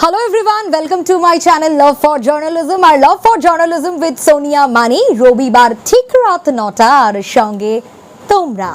Hello everyone, welcome to my channel Love for Journalism. Our Love for Journalism with Sonia Mani. রবিবার ঠিক রাত 9টা আর সঙ্গে তোমরা।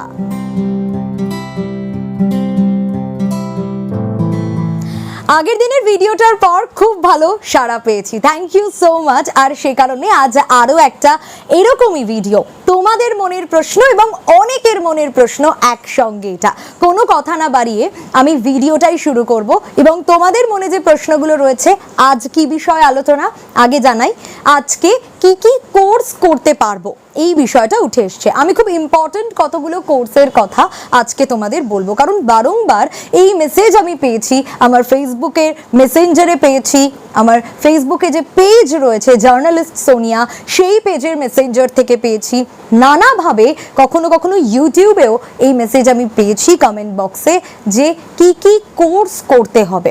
আগের দিনের ভিডিওটার পর খুব ভালো সাড়া পেয়েছি, থ্যাংক ইউ সো মাচ। আর সে কারণে আজ আরও একটা এরকমই ভিডিও, তোমাদের মনের প্রশ্ন এবং অনেকের মনের প্রশ্ন একসঙ্গে। এটা কোনো কথা না বাড়িয়ে আমি ভিডিওটাই শুরু করব এবং তোমাদের মনে যে প্রশ্নগুলো রয়েছে, আজ কি বিষয় আলোচনা আগে জানাই। আজকে কি কি কোর্স করতে পারবো এই বিষয়টা উঠে এসছে। আমি খুব ইম্পর্টেন্ট কতগুলো কোর্সের কথা আজকে তোমাদের বলবো, কারণ বারংবার এই মেসেজ আমি পেয়েছি, আমার ফেসবুকের মেসেঞ্জারে পেয়েছি, আমার ফেসবুকে যে পেজ রয়েছে জার্নালিস্ট সোনিয়া, সেই পেজের মেসেঞ্জার থেকে পেয়েছি, নানাভাবে কখনো কখনো ইউটিউবেও এই মেসেজ আমি পেয়েছি কমেন্ট বক্সে, যে কি কি কোর্স করতে হবে।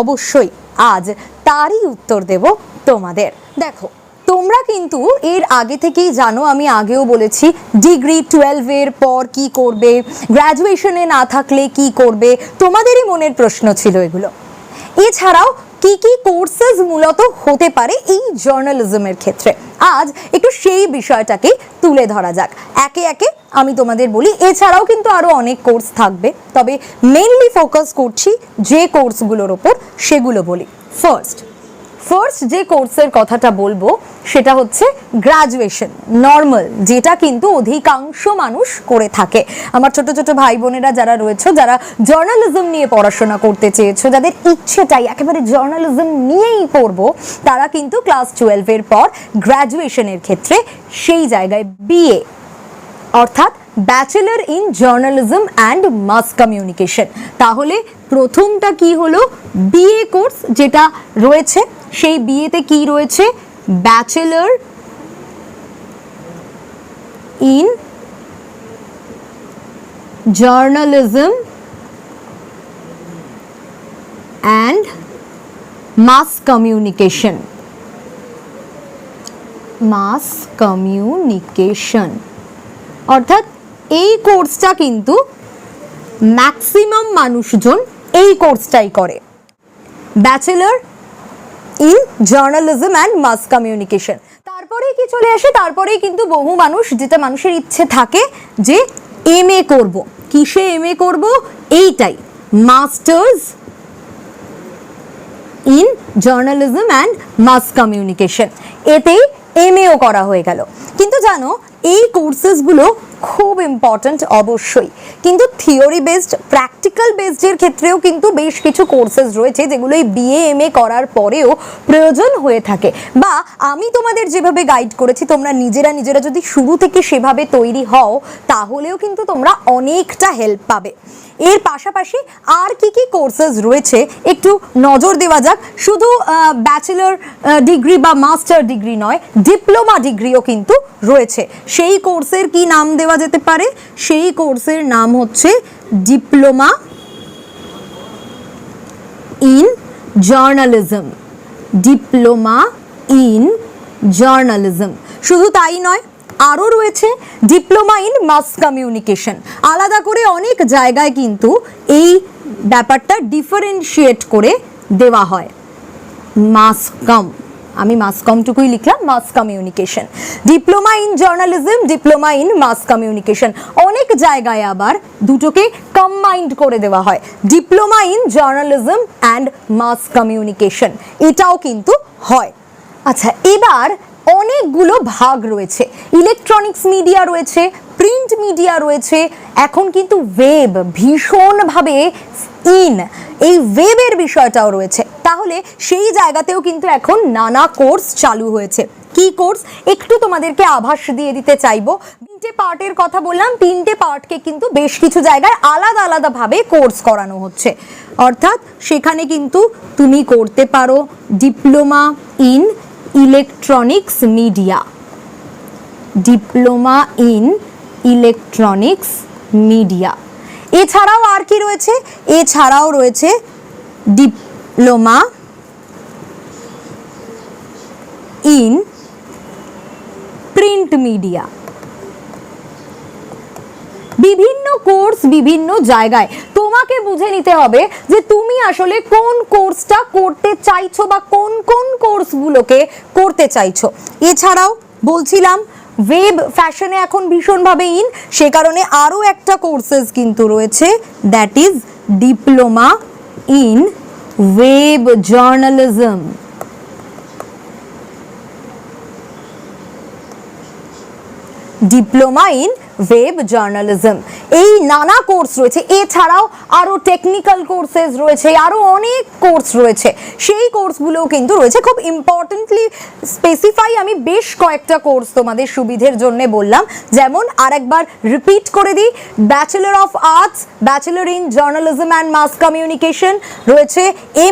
অবশ্যই আজ তারই উত্তর দেব তোমাদের। দেখো, তোমরা কিন্তু এর আগে থেকেই জানো, আমি আগেও বলেছি ডিগ্রি 12-এর পর কি করবে, গ্র্যাজুয়েশনে না থাকলে কি করবে, তোমাদেরই মনের প্রশ্ন ছিল এগুলো। এছাড়াও কি কি কোর্সেস মূলত হতে পারে এই জার্নালিজমের ক্ষেত্রে, আজ একটু সেই বিষয়টাকে তুলে ধরা যাক। একে একে আমি তোমাদের বলি, এছাড়াও কিন্তু আরও অনেক কোর্স থাকবে, তবে মেইনলি ফোকাস করছি যে কোর্সগুলোর ওপর, সেগুলো বলি। ফার্স্ট যে কোর্সের কথাটা বলবো সেটা হচ্ছে গ্র্যাজুয়েশন নর্মাল, যেটা কিন্তু অধিকাংশ মানুষ করে থাকে। আমার ছোট ছোট ভাই বোনেরা যারা রয়েছে, যারা জার্নালিজম নিয়ে পড়াশোনা করতে চেয়েছো, যাদের ইচ্ছেটাই একেবারে জার্নালিজম নিয়েই পড়বো, তারা কিন্তু ক্লাস 12-এর পর গ্র্যাজুয়েশনের ক্ষেত্রে সেই জায়গায় বিএ অর্থাৎ bachelor in journalism and mass communication. তাহলে প্রথমটা কি হলো, বিএ কোর্স যেটা রয়েছে, সেই বিএতে কি রয়েছে, bachelor in journalism and mass communication. অর্থাৎ এই কোর্সটা কিন্তু ম্যাক্সিমাম মানুষজন এই কোর্সটাই করে, bachelor in journalism and mass communication. তারপরেই কি চলে আসে, তারপরেই কিন্তু বহু মানুষ, যেটা মানুষের ইচ্ছে থাকে যে এমএ করব। কিসে এমএ করব? এইটাই, masters in journalism and mass communication. এতেই এমএও করা হয়ে গেল। কিন্তু জানো, এই কোর্সেসগুলো খুব ইম্পর্ট্যান্ট অবশ্যই, কিন্তু থিওরি বেসড, প্র্যাকটিক্যাল বেসডের ক্ষেত্রেও কিন্তু বেশ কিছু কোর্সেস রয়েছে যেগুলো এই বিএ এমএ করার পরেও প্রয়োজন হয়ে থাকে। বা আমি তোমাদের যেভাবে গাইড করেছি, তোমরা নিজেরা যদি শুরু থেকে সেভাবে তৈরি হও, তাহলেও কিন্তু তোমরা অনেকটা হেল্প পাবে। এর পাশাপাশি আর কি কি কোর্সেস রয়েছে একটু নজর দেওয়া যাক। শুধু ব্যাচেলর ডিগ্রি বা মাস্টার ডিগ্রি নয়, ডিপ্লোমা ডিগ্রিও কিন্তু রয়েছে। সেই কোর্সের কি নাম দেওয়া যেতে পারে? সেই কোর্সের নাম হচ্ছে diploma in journalism. Diploma in journalism. শুধু তাই নয়, আরও রয়েছে ডিপ্লোমা ইন মাস কমিউনিকেশন। আলাদা করে অনেক জায়গায় কিন্তু এই ব্যাপারটা ডিফারেন্সিয়েট করে দেওয়া হয়। মাস কম, আমি মাস কমটুকুই লিখলাম, mass communication. Diploma in journalism, diploma in mass communication. অনেক জায়গায় আবার দুটোকে কম্বাইন্ড করে দেওয়া হয়, diploma in journalism and mass communication, এটাও কিন্তু হয়। আচ্ছা, এবার অনেকগুলো ভাগ রয়েছে, ইলেকট্রনিক্স মিডিয়া রয়েছে, প্রিন্ট মিডিয়া রয়েছে, এখন কিন্তু ওয়েব ভীষণভাবে এই ওয়েবের বিষয়টাও রয়েছে। তাহলে সেই জায়গাতেও কিন্তু এখন নানা কোর্স চালু হয়েছে। কি কোর্স একটু তোমাদেরকে আভাস দিয়ে দিতে চাইবো। 3টে পার্টের কথা বললাম, 3টে পার্টকে কিন্তু বেশ কিছু জায়গায় আলাদা আলাদাভাবে কোর্স করানো হচ্ছে। অর্থাৎ সেখানে কিন্তু তুমি করতে পারো diploma in electronics media, diploma in electronics media. এছাড়াও আর কি রয়েছে? এছাড়াও রয়েছে ডিপ্লোমা ইন প্রিন্ট মিডিয়া। বিভিন্ন কোর্স বিভিন্ন জায়গায়। তোমার তোমাকে বুঝে নিতে হবে যে তুমি আসলে কোন কোর্সটা করতে চাইছো বা কোন কোন কোর্সগুলোকে করতে চাইছো। এছাড়াও বলছিলাম ওয়েব ফ্যাশনে এখন ভীষণভাবে ইন, সে কারণে আরও একটা কোর্সেস কিন্তু রয়েছে, that is diploma in web journalism. Diploma in web journalism, এই নানা কোর্স রয়েছে। এছাড়াও আরও টেকনিক্যাল কোর্সেস রয়েছে, আরও অনেক কোর্স রয়েছে, সেই কোর্সগুলোও কিন্তু রয়েছে। খুব ইম্পর্টেন্টলি স্পেসিফাই আমি বেশ কয়েকটা কোর্স তোমাদের সুবিধের জন্য বললাম, যেমন আরেকবার রিপিট করে দিই, bachelor of arts, bachelor in journalism and mass communication রয়েছে,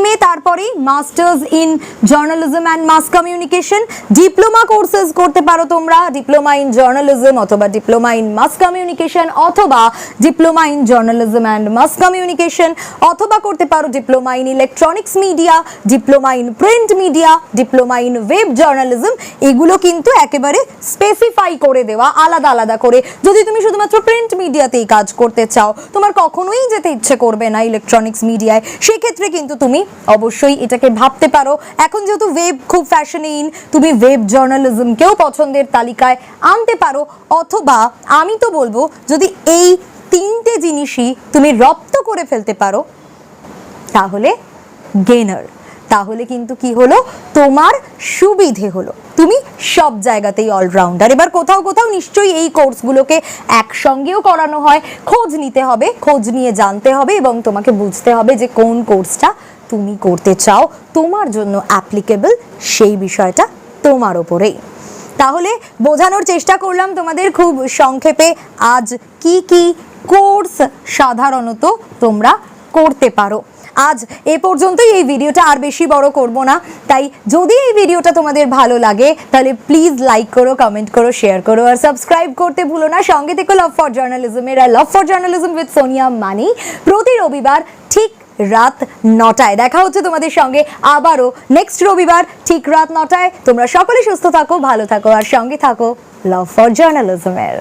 MA তারপরেই masters in journalism and mass communication. Diploma courses করতে পারো তোমরা, ডিপ্লোমা ইন জার্নালিজম অথবা ডিপ্লোমা ইন মাস কমিউনিকেশন অথবা diploma in journalism and mass communication, অথবা করতে পারো diploma in electronics media, diploma in print media, diploma in web journalism. এগুলো কিন্তু একেবারে স্পেসিফাই করে দেওয়া আলাদা আলাদা করে। যদি তুমি শুধুমাত্র প্রিন্ট মিডিয়াতেই কাজ করতে চাও, তোমার কখনোই যেতে ইচ্ছে করবে না ইলেকট্রনিক্স মিডিয়ায়, সেক্ষেত্রে কিন্তু তুমি অবশ্যই এটাকে ভাবতে পারো। এখন যেহেতু ওয়েব খুব ফ্যাশনে ইন, তুমি ওয়েব জার্নালিজমকেও পছন্দের তালিকায় আনতে পারো। অথবা আমি তো বলবো, যদি এই তিনটে জিনিসই তুমি রপ্ত করে ফেলতে পারো তাহলে গেনার, তাহলে কিন্তু কি হলো, তোমার সুবিধে হলো, তুমি সব জায়গাতেই অলরাউন্ডার। এবার কোথাও কোথাও নিশ্চয়ই এই কোর্সগুলোকে একসঙ্গেও করানো হয়, খোঁজ নিতে হবে, খোঁজ নিয়ে জানতে হবে এবং তোমাকে বুঝতে হবে যে কোন কোর্সটা তুমি করতে চাও, তোমার জন্য অ্যাপ্লিকেবল সেই বিষয়টা তোমার ওপরেই। তাহলে বোঝানোর চেষ্টা করলাম তোমাদের খুব সংক্ষেপে আজ কি কি কোর্স সাধারণত তোমরা করতে পারো। আজ এ পর্যন্তই, এই ভিডিওটা আর বেশি বড় করব না। তাই যদি এই ভিডিওটা তোমাদের ভালো লাগে তাহলে প্লিজ লাইক করো, কমেন্ট করো, শেয়ার করো আর সাবস্ক্রাইব করতে ভুলো না। সঙ্গে থেকে লাভ ফর জার্নালিজমের আর love for journalism with Sonia Mani প্রতি রবিবার ঠিক রাত 9টায় দেখা হচ্ছে তোমাদের সঙ্গে আবারও নেক্সট রবিবার ঠিক রাত 9টায়। তোমরা সকলে সুস্থ থাকো, ভালো থাকো আর সঙ্গে থাকো লাভ ফর জার্নালিজমের।